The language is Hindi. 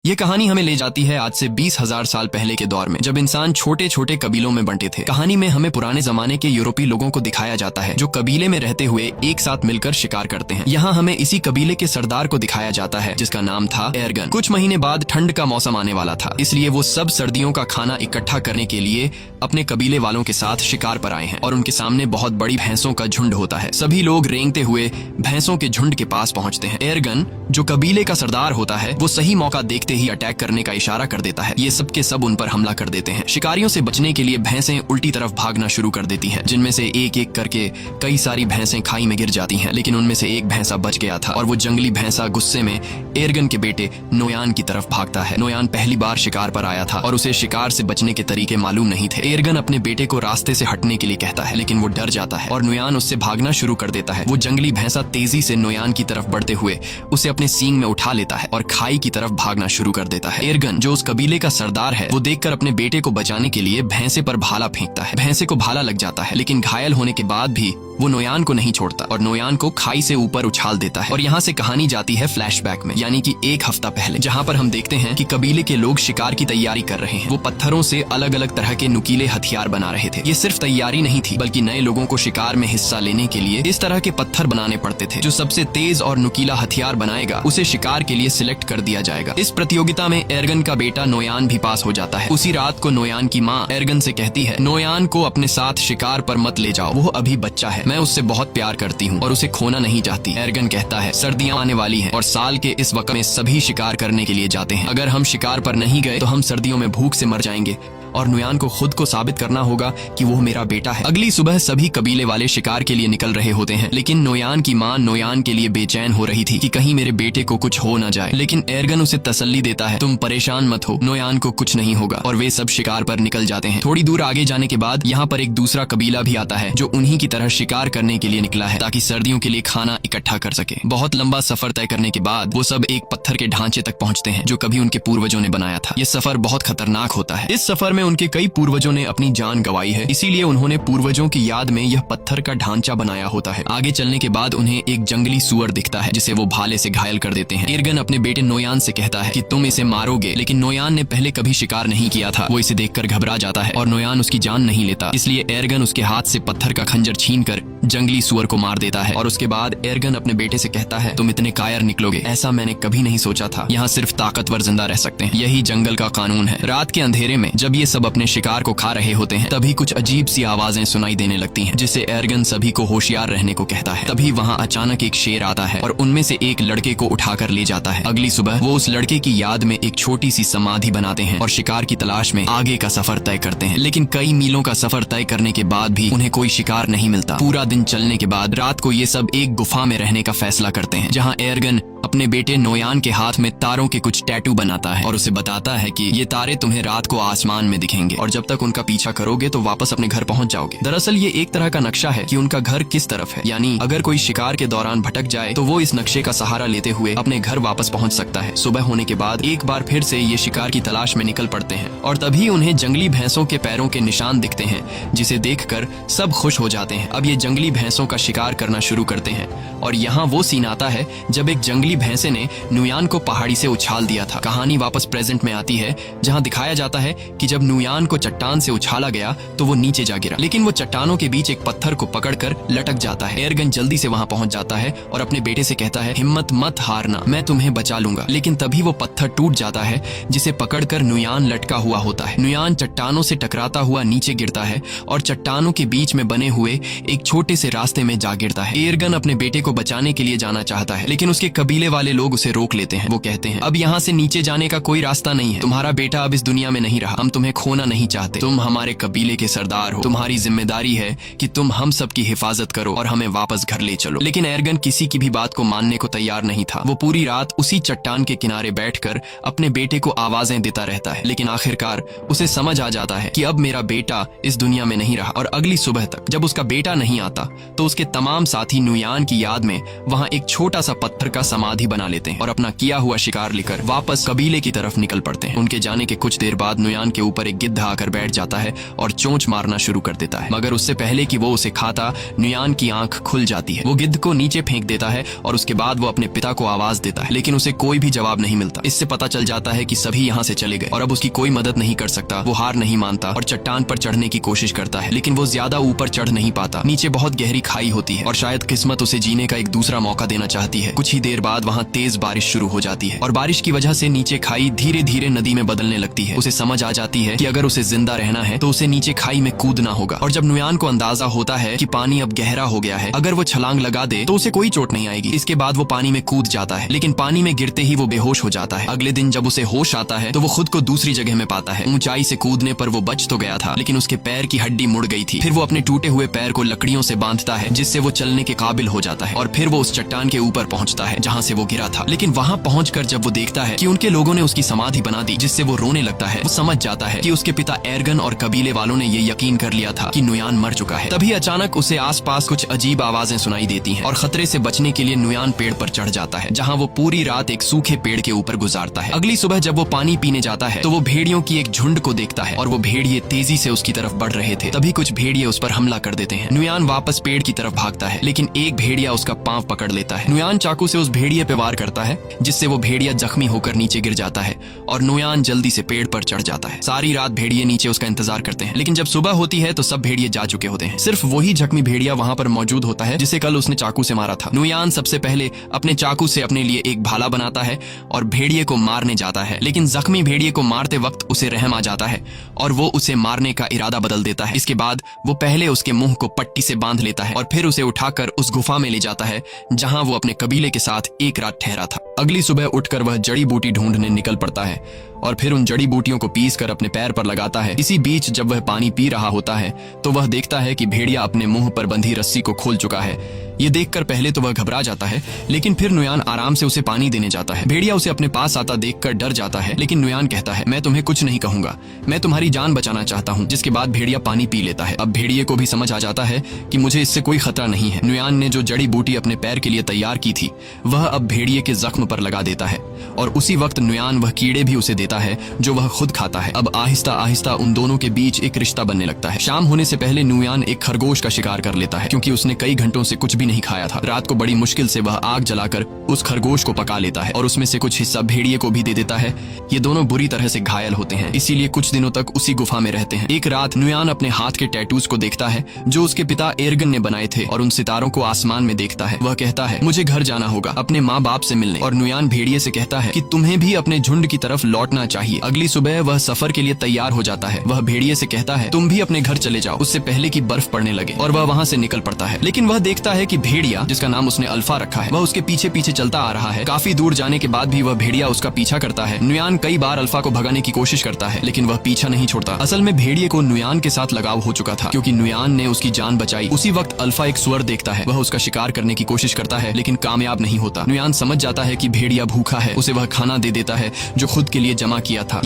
ये कहानी हमें ले जाती है आज से 20,000 साल पहले के दौर में, जब इंसान छोटे छोटे कबीलों में बंटे थे। कहानी में हमें पुराने जमाने के यूरोपीय लोगों को दिखाया जाता है जो कबीले में रहते हुए एक साथ मिलकर शिकार करते हैं। यहाँ हमें इसी कबीले के सरदार को दिखाया जाता है जिसका नाम था एर्गन। कुछ महीने बाद ठंड का मौसम आने वाला था, इसलिए वो सब सर्दियों का खाना इकट्ठा करने के लिए अपने कबीले वालों के साथ शिकार पर आए हैं और उनके सामने बहुत बड़ी भैंसों का झुंड होता है। सभी लोग रेंगते हुए भैंसों के झुंड के पास पहुंचते हैं। एर्गन जो कबीले का सरदार होता है वो सही मौका देखते ही अटैक करने का इशारा कर देता है। ये सब के सब उन पर हमला कर देते हैं। शिकारियों से बचने के लिए भैंसें उल्टी तरफ भागना शुरू कर देती हैं, जिनमें से एक एक करके कई सारी भैंसें खाई में गिर जाती हैं, लेकिन उनमें से एक भैंसा बच गया था और वो जंगली भैंसा गुस्से में एर्गन के बेटे नोयान की तरफ भागता है। नोयान पहली बार शिकार पर आया था और उसे शिकार से बचने के तरीके मालूम नहीं थे। एर्गन अपने बेटे को रास्ते से हटने के लिए कहता है, लेकिन वो डर जाता है और नोयान उससे भागना शुरू कर देता है। वो जंगली भैंसा तेजी से नोयान की तरफ बढ़ते हुए उसे अपने सींग में उठा लेता है और खाई की तरफ भागना शुरू कर देता है। एर्गन जो उस कबीले का सरदार है वो देखकर अपने बेटे को बचाने के लिए भैंसे पर भाला फेंकता है। भैंसे को भाला लग जाता है, लेकिन घायल होने के बाद भी वो नोयान को नहीं छोड़ता और नोयान को खाई से ऊपर उछाल देता है। और यहाँ से कहानी जाती है फ्लैशबैक में, यानी कि एक हफ्ता पहले, जहाँ पर हम देखते हैं कि कबीले के लोग शिकार की तैयारी कर रहे हैं। वो पत्थरों से अलग अलग तरह के नुकीले हथियार बना रहे थे। ये सिर्फ तैयारी नहीं थी, बल्कि नए लोगों को शिकार में हिस्सा लेने के लिए इस तरह के पत्थर बनाने पड़ते थे। जो सबसे तेज और नुकीला हथियार बनाएगा उसे शिकार के लिए सिलेक्ट कर दिया जाएगा। इस प्रतियोगिता में एर्गन का बेटा नोयान भी पास हो जाता है। उसी रात को नोयान की माँ एर्गन से कहती है, नोयान को अपने साथ शिकार पर मत ले जाओ, वो अभी बच्चा है, मैं उससे बहुत प्यार करती हूँ और उसे खोना नहीं चाहती। एर्गन कहता है, सर्दियाँ आने वाली हैं और साल के इस वक्त में सभी शिकार करने के लिए जाते हैं। अगर हम शिकार पर नहीं गए तो हम सर्दियों में भूख से मर जाएंगे और नोयान को खुद को साबित करना होगा कि वो मेरा बेटा है। अगली सुबह सभी कबीले वाले शिकार के लिए निकल रहे होते हैं, लेकिन नोयान की माँ नोयान के लिए बेचैन हो रही थी कि कहीं मेरे बेटे को कुछ हो न जाए। लेकिन एर्गन उसे तसल्ली देता है, तुम परेशान मत हो, नोयान को कुछ नहीं होगा। और वे सब शिकार पर निकल जाते हैं। थोड़ी दूर आगे जाने के बाद यहाँ पर एक दूसरा कबीला भी आता है जो उन्हीं की तरह शिकार करने के लिए निकला है ताकि सर्दियों के लिए खाना इकट्ठा कर सके। बहुत लंबा सफर तय करने के बाद वो सब एक पत्थर के ढांचे तक पहुँचते हैं जो कभी उनके पूर्वजों ने बनाया था। ये सफर बहुत खतरनाक होता है। इस सफर में उनके कई पूर्वजों ने अपनी जान गंवाई है, इसीलिए उन्होंने पूर्वजों की याद में यह पत्थर का ढांचा बनाया होता है। आगे चलने के बाद उन्हें एक जंगली सुअर दिखता है जिसे वो भाले से घायल कर देते हैं। एर्गन अपने बेटे नोयान से कहता है कि तुम इसे मारोगे, लेकिन नोयान ने पहले कभी शिकार नहीं किया था। वो इसे देखकर घबरा जाता है और नोयान उसकी जान नहीं लेता, इसलिए एर्गन उसके हाथ से पत्थर का खंजर छीनकर जंगली सुअर को मार देता है। और उसके बाद एर्गन अपने बेटे से कहता है, तुम इतने कायर निकलोगे, ऐसा मैंने कभी नहीं सोचा था। यहाँ सिर्फ ताकतवर जिंदा रह सकते हैं, यही जंगल का कानून है। रात के अंधेरे में जब ये सब अपने शिकार को खा रहे होते हैं तभी कुछ अजीब सी आवाजें सुनाई देने लगती हैं, जिससे एर्गन सभी को होशियार रहने को कहता है। तभी वहाँ अचानक एक शेर आता है और उनमें से एक लड़के को उठाकर ले जाता है। अगली सुबह वो उस लड़के की याद में एक छोटी सी समाधि बनाते हैं और शिकार की तलाश में आगे का सफर तय करते हैं। लेकिन कई मीलों का सफर तय करने के बाद भी उन्हें कोई शिकार नहीं मिलता। पूरा दिन चलने के बाद रात को ये सब एक गुफा में रहने का फैसला करते हैं, जहाँ एर्गन अपने बेटे नोयान के हाथ में तारों के कुछ टैटू बनाता है और उसे बताता है कि ये तारे तुम्हें रात को आसमान में दिखेंगे और जब तक उनका पीछा करोगे तो वापस अपने घर पहुंच जाओगे। दरअसल ये एक तरह का नक्शा है कि उनका घर किस तरफ है, यानी अगर कोई शिकार के दौरान भटक जाए तो वो इस नक्शे का सहारा लेते हुए अपने घर वापस पहुंच सकता है। सुबह होने के बाद एक बार फिर से ये शिकार की तलाश में निकल पड़ते हैं और तभी उन्हें जंगली भैंसों के पैरों के निशान दिखते हैं, जिसे देखकर सब खुश हो जाते हैं। अब ये जंगली भैंसों का शिकार करना शुरू करते हैं और यहाँ वो सीन आता है जब एक जंगली भैंसे ने नोयान को पहाड़ी से उछाल दिया था। कहानी वापस प्रेजेंट में आती है जहाँ दिखाया जाता है कि जब नोयान को चट्टान से उछाला गया तो वो नीचे जा गिरा, लेकिन वो चट्टानों के बीच एक पत्थर को पकड़कर लटक जाता है। एर्गन जल्दी से वहाँ पहुँच जाता है और अपने बेटे से कहता है, हिम्मत मत हारना, मैं तुम्हें बचा लूंगा। लेकिन तभी वो पत्थर टूट जाता है जिसे पकड़कर नोयान लटका हुआ होता है। नोयान चट्टानों से टकराता हुआ नीचे गिरता है और चट्टानों के बीच में बने हुए एक छोटे से रास्ते में जा गिरता है। एर्गन अपने बेटे को बचाने के लिए जाना चाहता है, लेकिन उसके कबीले वाले लोग उसे रोक लेते हैं। वो कहते हैं, अब यहाँ से नीचे जाने का कोई रास्ता नहीं है, तुम्हारा बेटा अब इस दुनिया में नहीं रहा, हम तुम्हें खोना नहीं चाहते, तुम हमारे कबीले के सरदार हो, तुम्हारी जिम्मेदारी है कि तुम हम सब की हिफाजत करो और हमें वापस घर ले चलो। लेकिन एर्गन किसी की भी बात को मानने को तैयार नहीं था। वो पूरी रात उसी चट्टान के किनारे बैठकर अपने बेटे को आवाजें देता रहता है, लेकिन आखिरकार उसे समझ आ जाता है कि अब मेरा बेटा इस दुनिया में नहीं रहा। और अगली सुबह तक जब उसका बेटा नहीं आता तो उसके तमाम साथी नोयान की याद में वहाँ एक छोटा सा पत्थर का समाधि समाधि बना लेते हैं और अपना किया हुआ शिकार लेकर वापस कबीले की तरफ निकल पड़ते हैं। उनके जाने के कुछ देर बाद नुयान के ऊपर एक गिद्ध आकर बैठ जाता है और चोंच मारना शुरू कर देता है, मगर उससे पहले कि वो उसे खाता नुयान की आंख खुल जाती है। वो गिद्ध को नीचे फेंक देता है और उसके बाद वो अपने पिता को आवाज देता है, लेकिन उसे कोई भी जवाब नहीं मिलता। इससे पता चल जाता है कि सभी यहाँ से चले गए और अब उसकी कोई मदद नहीं कर सकता। वो हार नहीं मानता और चट्टान पर चढ़ने की कोशिश करता है, लेकिन वो ज्यादा ऊपर चढ़ नहीं पाता। नीचे बहुत गहरी खाई होती है और शायद किस्मत उसे जीने का एक दूसरा मौका देना चाहती है। कुछ ही देर बाद वहाँ तेज बारिश शुरू हो जाती है और बारिश की वजह से नीचे खाई धीरे धीरे नदी में बदलने लगती है। उसे समझ आ जाती है कि अगर उसे जिंदा रहना है तो उसे नीचे खाई में कूदना होगा। और जब नुयान को अंदाजा होता है कि पानी अब गहरा हो गया है, अगर वो छलांग लगा दे तो उसे कोई चोट नहीं आएगी। इसके बाद वो पानी में कूद जाता है, लेकिन पानी में गिरते ही वो बेहोश हो जाता है। अगले दिन जब उसे होश आता है तो वो खुद को दूसरी जगह में पाता है। ऊंचाई से कूदने पर वो बच तो गया था, लेकिन उसके पैर की हड्डी मुड़ गई थी। फिर वो अपने टूटे हुए पैर को लकड़ियों से बांधता है, जिससे वो चलने के काबिल हो जाता है और फिर वो उस चट्टान के ऊपर पहुंचता है जहां से वो गिरा था। लेकिन वहां पहुंचकर जब वो देखता है कि उनके लोगों ने उसकी समाधि बना दी, जिससे वो रोने लगता है, वो समझ जाता है कि उसके पिता एर्गन और कबीले वालों ने ये यकीन कर लिया था कि नुयान मर चुका है। तभी अचानक उसे आसपास कुछ अजीब आवाजें सुनाई देती हैं और खतरे से बचने के लिए नुयान पेड़ पर चढ़ जाता है, जहां वो पूरी रात एक सूखे पेड़ के ऊपर गुजारता है। अगली सुबह जब वो पानी पीने जाता है तो वो भेड़ियों की एक झुंड को देखता है और वो भेड़िए तेजी से उसकी तरफ बढ़ रहे थे। तभी कुछ भेड़िए उस पर हमला कर देते हैं। नुयान वापस पेड़ की तरफ भागता है, लेकिन एक भेड़िया उसका पांव पकड़ लेता है। नुयान चाकू से उस भेड़िए पे वार करता है, जिससे वो भेड़िया जख्मी होकर नीचे गिर जाता है और नुयान जल्दी से पेड़ पर चढ़ जाता है। सारी रात भेड़िए नीचे उसका इंतजार करते हैं, लेकिन जब सुबह होती है तो सब भेड़िए जा चुके होते हैं। सिर्फ वही जख्मी भेड़िया वहां पर मौजूद होता है जिसे कल उसने चाकू से मारा था। नुयान सबसे पहले अपने चाकू से अपने लिए एक भाला बनाता है और भेड़िए को मारने जाता है, लेकिन जख्मी भेड़िए को मारते वक्त उसे रहम आ जाता है और वो उसे मारने का इरादा बदल देता है। इसके बाद वो पहले उसके मुंह को पट्टी से बांध लेता है और फिर उसे उठाकर उस गुफा में ले जाता है जहां वो अपने कबीले के साथ एक रात ठहरा था। अगली सुबह उठकर वह जड़ी बूटी ढूंढने निकल पड़ता है और फिर उन जड़ी बूटियों को पीस कर अपने पैर पर लगाता है। इसी बीच जब वह पानी पी रहा होता है तो वह देखता है कि भेड़िया अपने मुंह पर बंधी रस्सी को खोल चुका है। ये देखकर पहले तो वह घबरा जाता है, लेकिन फिर नुयान आराम से उसे पानी देने जाता है। भेड़िया उसे अपने पास आता देखकर डर जाता है, लेकिन नुयान कहता है, मैं तुम्हें कुछ नहीं कहूंगा, मैं तुम्हारी जान बचाना चाहता हूँ। जिसके बाद भेड़िया पानी पी लेता है। अब भेड़िए को भी समझ आ जाता है कि मुझे इससे कोई खतरा नहीं है। नुयान ने जो जड़ी बूटी अपने पैर के लिए तैयार की थी वह अब भेड़िए के जख्म पर लगा देता है और उसी वक्त नुयान वह कीड़े भी उसे देता है जो वह खुद खाता है। अब आहिस्ता आहिस्ता उन दोनों के बीच एक रिश्ता बनने लगता है। शाम होने से पहले नुयान एक खरगोश का शिकार कर लेता है, क्योंकि उसने कई घंटों से कुछ भी नहीं खाया था। रात को बड़ी मुश्किल से वह आग जलाकर उस खरगोश को पका लेता है और उसमें से कुछ हिस्सा भेड़िए को भी दे देता है। ये दोनों बुरी तरह से घायल होते हैं, इसीलिए कुछ दिनों तक उसी गुफा में रहते हैं। एक रात नुयान अपने हाथ के टैटूज को देखता है जो उसके पिता एर्गन ने बनाए थे और उन सितारों को आसमान में देखता है। वह कहता है, मुझे घर जाना होगा अपने माँ बाप से मिलने। और नुयान भेड़िए से कहता है कि तुम्हें भी अपने झुंड की तरफ लौटना चाहिए। अगली सुबह वह सफर के लिए तैयार हो जाता है। वह भेड़िए से कहता है, तुम भी अपने घर चले जाओ उससे पहले कि बर्फ पड़ने लगे। और वह वहाँ से निकल पड़ता है, लेकिन वह देखता है कि भेड़िया, जिसका नाम उसने अल्फा रखा है, वह उसके पीछे पीछे चलता आ रहा है। काफी दूर जाने के बाद भी वह भेड़िया उसका पीछा करता है। नुयान कई बार अल्फा को भगाने की कोशिश करता है, लेकिन वह पीछा नहीं छोड़ता। असल में भेड़िए को नुयान के साथ लगाव हो चुका था, क्योंकि नुयान ने उसकी जान बचाई। उसी वक्त अल्फा एक सुअर देखता है। वह उसका शिकार करने की कोशिश करता है, लेकिन कामयाब नहीं होता। नुयान समझ जाता है कि भेड़िया भूखा है। उसे वह खाना दे देता है जो खुद के लिए जमा किया था।